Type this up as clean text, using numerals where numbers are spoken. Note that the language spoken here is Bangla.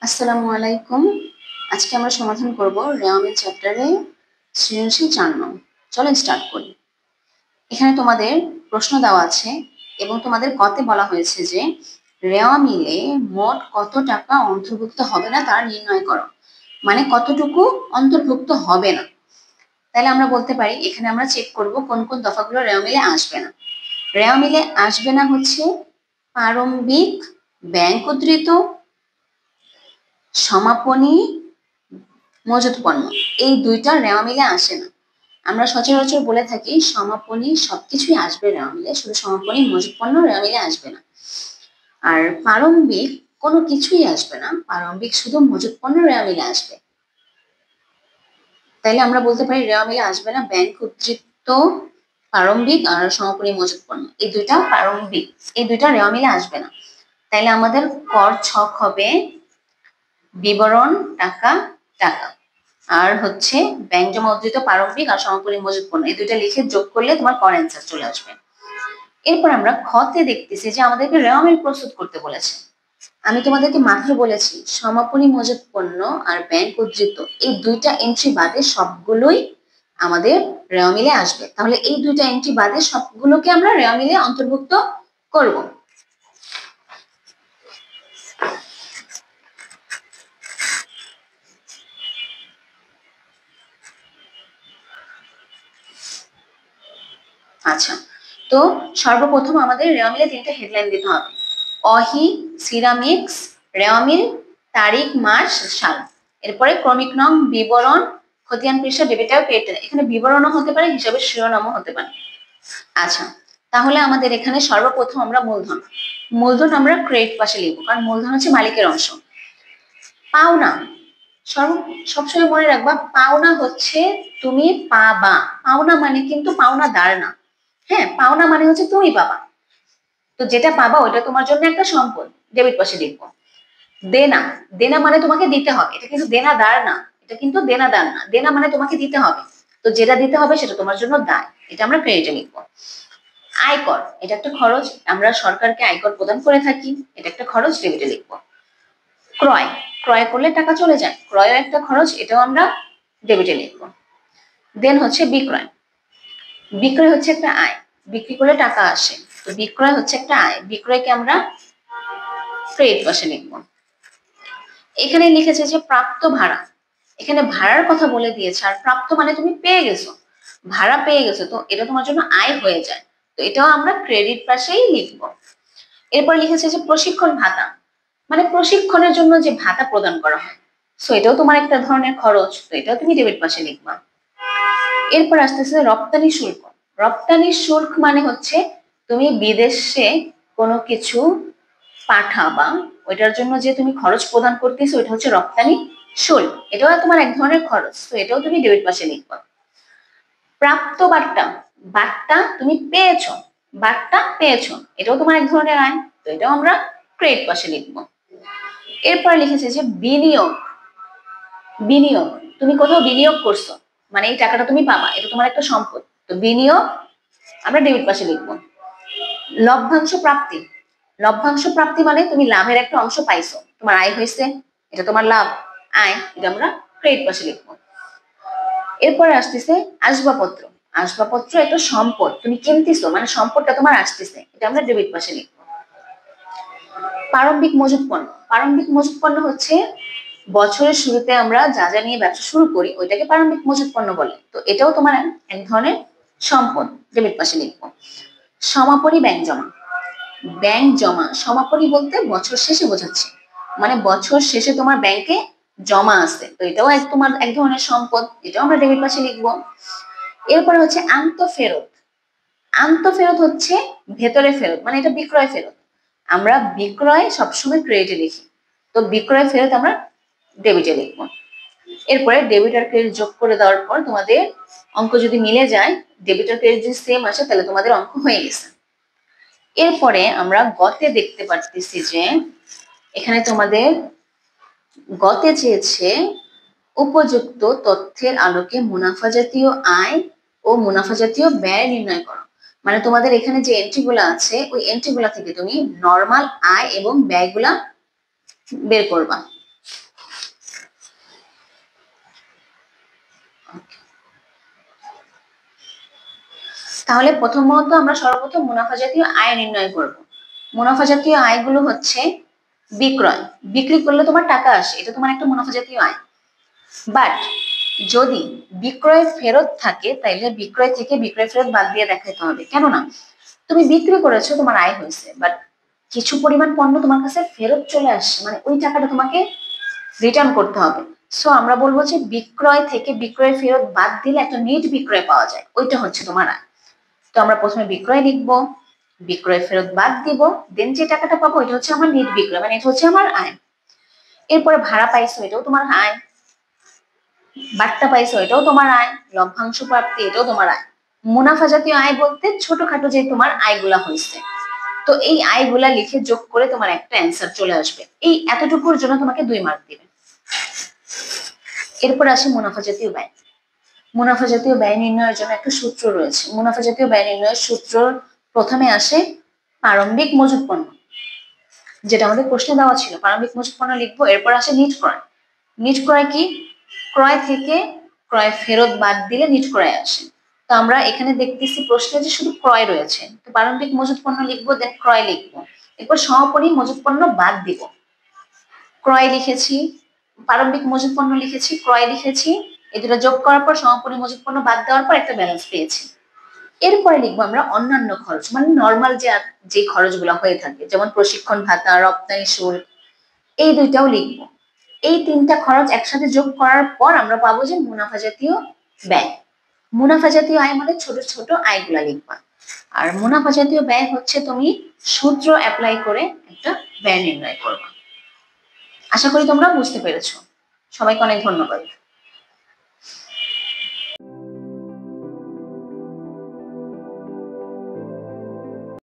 আসসালামু আলাইকুম। আজকে আমরা সমাধান করব রেওয়ামিল চ্যাপ্টারে সৃজনশীল ৪ নং। চলেন স্টার্ট করি। এখানে তোমাদের প্রশ্ন দেওয়া আছে এবং তোমাদের গতে বলা হয়েছে যে রেওয়ামিলে মোট কত টাকা অন্তর্ভুক্ত হবে না তা নির্ণয় করো। মানে কতটুকু অন্তর্ভুক্ত হবে না। তাহলে আমরা বলতে পারি এখানে আমরা চেক করব কোন কোন দফাগুলো রেওয়ামিলে আসবে না। রেওয়ামিলে আসবে না হচ্ছে প্রারম্ভিক ব্যাংক উদ্ধৃত, সমাপনী, মজুত পণ্য। এই দুইটা রেওয়ামিলে আসে না। আমরা সচরাচর বলে থাকি সমাপনী সবকিছুই আসবে রেওয়ামিলে, শুধু সমাপনী মজুত পণ্য রেওয়ামিলে আসবে না। আর প্রারম্ভিক কোনো কিছুই আসবে না, প্রারম্ভিক শুধু মজুত পণ্য রেওয়ামিলে আসবে। তাইলে আমরা বলতে পারি রেওয়ামিলে আসবে না ব্যাংক উদ্ধৃত, প্রারম্ভিক আর সমাপনী মজুত পণ্য। এই দুইটা প্রারম্ভিক, এই দুইটা রেওয়ামিলে আসবে না। তাইলে আমাদের কর ছক হবে বিবরণ টাকা টাকা, আর হচ্ছে ব্যাংক জমা উদ্ধৃত, প্রারম্ভিক আর সমাপনী মজুত পণ্য। এই দুইটা লিখে যোগ করলে তোমার কর অ্যান্সার চলে আসবে। এরপর আমরা খতে দেখতেছি যে আমাদেরকে রেওয়ামিল প্রস্তুত করতে বলেছে। আমি তোমাদেরকে মাথায় বলেছি সমাপনী মজুত পণ্য আর ব্যাংক উদ্ধৃত এই দুইটা এন্ট্রি বাদে সবগুলোই আমাদের রেওয়ামিলে আসবে। তাহলে এই দুইটা এন্ট্রি বাদে সবগুলোকে আমরা রেওয়ামিলে অন্তর্ভুক্ত করব। আচ্ছা, তো সর্বপ্রথম আমাদের রেওয়ামিলে তিনটা হেডলাইন দিতে হবে। অহি সিরামিক্স রেওয়ামিল, তারিখ, মাস, সাল। এরপরে ক্রমিক নং, বিবরণ, খতিয়ান পৃষ্ঠা, ডেবিট আর ক্রেডিট। এখানে বিবরণও হতে পারে, হিসাবের শিরোনামও হতে পারে। আচ্ছা, তাহলে আমাদের এখানে সর্বপ্রথম আমরা মূলধন, মূলধন আমরা ক্রেডিট পাশে লিখবো, কারণ মূলধন হচ্ছে মালিকের অংশ। পাওনা, সবসময় মনে রাখবা পাওনা হচ্ছে তুমি পাবা, পাওনা মানে কিন্তু পাওনাদার না। হ্যাঁ, পাওনা মানে হচ্ছে তুমি পাবা, তো যেটা পাবা ওটা তোমার জন্য একটা সম্পদ, ডেবিট পাশে লিখবো। দেনা, দেনা মানে তোমাকে দিতে হবে, এটা কিন্তু দেনাদার না, এটা কিন্তু দেনাদার না, দেনা মানে তোমাকে দিতে হবে, তো যেটা দিতে হবে সেটা তোমার জন্য দায়, এটা আমরা ক্রেডিটে লিখবো। আয়কর, এটা একটা খরচ, আমরা সরকারকে আয়কর প্রদান করে থাকি, এটা একটা খরচ, ডেবিটে লিখবো। ক্রয়, ক্রয় করলে টাকা চলে যায়, ক্রয়ও একটা খরচ, এটাও আমরা ডেবিটে লিখবো। দেন হচ্ছে বিক্রয়, বিক্রয় হচ্ছে একটা আয়, বিক্রি করলে টাকা আসে, তো বিক্রয় হচ্ছে একটা আয়, বিক্রয়কে আমরা ক্রেডিট পাশে লিখবো। এখানে লিখেছে যে প্রাপ্ত ভাড়া, এখানে ভাড়ার কথা বলে দিয়েছে, আর প্রাপ্ত মানে তুমি পেয়ে গেছো, ভাড়া পেয়ে গেছো, তো এটা তোমার জন্য আয় হয়ে যায়, তো এটাও আমরা ক্রেডিট পাশেই লিখবো। এরপর লিখেছে যে প্রশিক্ষণ ভাতা, মানে প্রশিক্ষণের জন্য যে ভাতা প্রদান করা হয়, সো এটাও তোমার একটা ধরনের খরচ, তো এটাও তুমি ডেবিট পাশে লিখবা। এরপর আসতেছে রপ্তানি শুল্ক, রপ্তানি শুল্ক মানে হচ্ছে তুমি বিদেশে কোনো কিছু পাঠাবা, ওইটার জন্য যে তুমি খরচ প্রদান করতেছো ওইটা হচ্ছে রপ্তানি শুল্ক, এটাও তোমার এক ধরনের খরচ, তো এটাও তুমি ডেবিট পাশে লিখবা। প্রাপ্ত বার্তা, বার্তা তুমি পেয়েছো, বার্তা পেয়েছো, এটাও তোমার এক ধরনের আয়, তো এটাও আমরা ক্রেডিট পাশে লিখবো। এরপর লিখেছে যে বিনিয়োগ, বিনিয়োগ তুমি কোথাও বিনিয়োগ করছো, মানে এই টাকাটা তুমি পাবা, এটা তোমার একটা সম্পদ, তো বিনিয়োগ আমরা ডেবিট পাশে লিখবো। লভ্যাংশ প্রাপ্তি, লভ্যাংশ প্রাপ্তি মানে তুমি লাভের একটা অংশ পাইছো, তোমার আয় হয়েছে, এটা তোমার লাভ, আয়, এটা আমরা ক্রেডিট পাশে লিখবো। এরপরে আসতেছে আসবাবপত্র, আসবাবপত্র একটা সম্পদ, তুমি কিনতেছো মানে সম্পদটা তোমার আসতেছে, এটা আমরা ডেবিট পাশে লিখবো। প্রারম্ভিক মজুত পণ্য, প্রারম্ভিক মজুত পণ্য হচ্ছে বছরের শুরুতে আমরা যা যা নিয়ে ব্যবসা শুরু করি ওইটাকে প্রারম্ভিক মজুত পণ্য বলে, তো এটাও তোমার এক ধরনের সম্পদ, ডেবিট পাশে লিখবো। সমাপনী ব্যাংক জমা, ব্যাংক জমা সমাপনী বলতে বছর শেষে বোঝাচ্ছে, মানে বছর শেষে তোমার ব্যাংকে জমা আছে, তো এটাও তোমার এক ধরনের সম্পদ, এটাও আমরা ডেবিট পাশে লিখবো। এরপরে হচ্ছে আন্তঃফেরত, আন্তঃফেরত হচ্ছে ভেতরে ফেরত, মানে এটা বিক্রয় ফেরত, আমরা বিক্রয় সবসময় ক্রেডিটে লিখি, তো বিক্রয় ফেরত আমরা ডেবিটে লিখবো। এরপরে ডেবিট আর ক্রেডিট যোগ করে দেওয়ার পর তোমাদের অঙ্ক যদি মিলে যায়, ডেবিট আর ক্রেডিট যদি সেম আসে তাহলে তোমাদের অঙ্ক হয়ে গেছে। এরপরে আমরা গতে দেখতে পাচ্ছি যে এখানে তোমাদের গতে চেয়েছে উপযুক্ত তথ্যের আলোকে মুনাফা জাতীয় আয় ও মুনাফা জাতীয় ব্যয় নির্ণয় করো, মানে তোমাদের এখানে যে এন্ট্রিগুলো আছে ওই এন্ট্রিগুলো থেকে তুমি নরমাল আয় এবং ব্যয়গুলা বের করবা। তাহলে প্রথমত আমরা সর্বপ্রথম মুনাফা জাতীয় আয় নির্ণয় করব। মুনাফা জাতীয় আয়গুলো হচ্ছে বিক্রয়, বিক্রি করলে তোমার টাকা আসে, এটা তোমার একটা মুনাফা জাতীয় আয়। বাট যদি বিক্রয় ফেরত থাকে তাইলে বিক্রয় থেকে বিক্রয় ফেরত বাদ দিয়ে দেখাতে হবে। কেননা তুমি বিক্রি করেছো, তোমার আয় হয়েছে, বাট কিছু পরিমাণ পণ্য তোমার কাছে ফেরত চলে আসছে, মানে ওই টাকাটা তোমাকে রিটার্ন করতে হবে। সো আমরা বলবো যে বিক্রয় থেকে বিক্রয় ফেরত বাদ দিলে একটা নেট বিক্রয় পাওয়া যায়, ওইটা হচ্ছে তোমার আয়। তো আমরা প্রথমে বিক্রয় লিখবো, বিক্রয় ফেরত বাদ দিব, দেন যে টাকাটা পাবো এটা হচ্ছে আমার নেট বিক্রয়, মানে এটা হচ্ছে আমার আয়। এরপরে ভাড়া পাইছো, এটাও তোমার আয়। বাট্টা পাইছো, এটাও তোমার আয়। লভ্যাংশ প্রাপ্তি, এটাও তোমার আয়। মুনাফা জাতীয় আয় বলতে ছোটখাটো যে তোমার আয়গুলা হয়েছে, তো এই আয়গুলা লিখে যোগ করে তোমার একটা অ্যান্সার চলে আসবে। এই এতটুকুর জন্য তোমাকে 2 মার্ক দিবে। এরপর আসি মুনাফা জাতীয় ব্যয়। মুনাফা জাতীয় ব্যয় নির্ণয়ের জন্য একটা সূত্র রয়েছে। মুনাফা জাতীয় ব্যয় নির্ণয়ের সূত্র প্রথমে আসে প্রারম্ভিক মজুত পণ্য, যেটা আমাদের প্রশ্নে দেওয়া ছিল। প্রারম্ভিক মজুত পণ্য লিখবো। এরপর আসে নিট ক্রয়। নিট ক্রয় কি? ক্রয় থেকে ক্রয় ফেরত বাদ দিলে নিট ক্রয় আসে। তো আমরা এখানে দেখতেছি প্রশ্নে যে শুধু ক্রয় রয়েছে, তো প্রারম্ভিক মজুত পণ্য লিখবো, দেন ক্রয় লিখবো, এরপর সমাপনী মজুত পণ্য বাদ দিব। ক্রয় লিখেছি, প্রারম্ভিক মজুত পণ্য লিখেছি, ক্রয় লিখেছি, এই দুটো যোগ করার পর সমাপনী মজুত পণ্য বাদ দেওয়ার পর একটা ব্যালেন্স পেয়েছি। এরপরে লিখবো আমরা অন্যান্য খরচ, মানে নর্মাল যে খরচগুলো হয়ে থাকে, যেমন প্রশিক্ষণ ভাতা, রপ্তানি শুল্ক, এই দুইটাও লিখবো। এই 3টা খরচ একসাথে যোগ করার পর আমরা পাবো যে মুনাফা জাতীয় ব্যয়। মুনাফা জাতীয় আয় মানে ছোট ছোট আয়গুলা লিখবা। আর মুনাফা জাতীয় ব্যয় হচ্ছে তুমি সূত্র অ্যাপ্লাই করে একটা ব্যয় নির্ণয় করবা। আশা করি তোমরা বুঝতে পেরেছো। সবাইকে অনেক ধন্যবাদ।